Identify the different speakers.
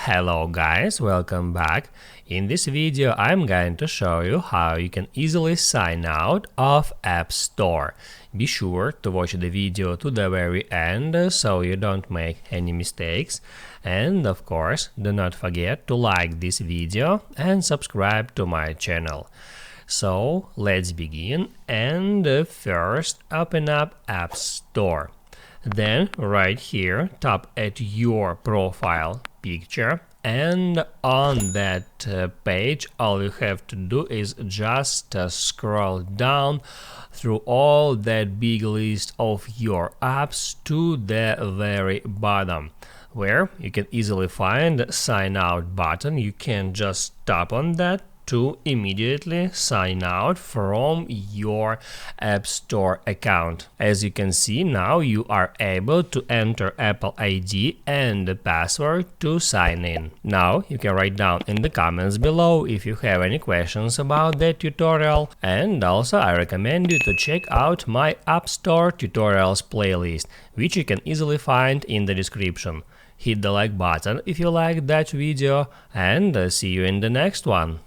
Speaker 1: Hello guys, welcome back. In this video I'm going to show you how you can easily sign out of App Store. Be sure to watch the video to the very end so you don't make any mistakes. And of course, do not forget to like this video and subscribe to my channel. So let's begin, and first open up App Store. Then right here tap at your profile picture, and on that page all you have to do is just scroll down through all that big list of your apps to the very bottom, where you can easily find sign out button. You can just tap on that to immediately sign out from your App Store account. As you can see, now you are able to enter Apple ID and the password to sign in. Now you can write down in the comments below if you have any questions about that tutorial, and also I recommend you to check out my App Store tutorials playlist, which you can easily find in the description. Hit the like button if you liked that video, and see you in the next one.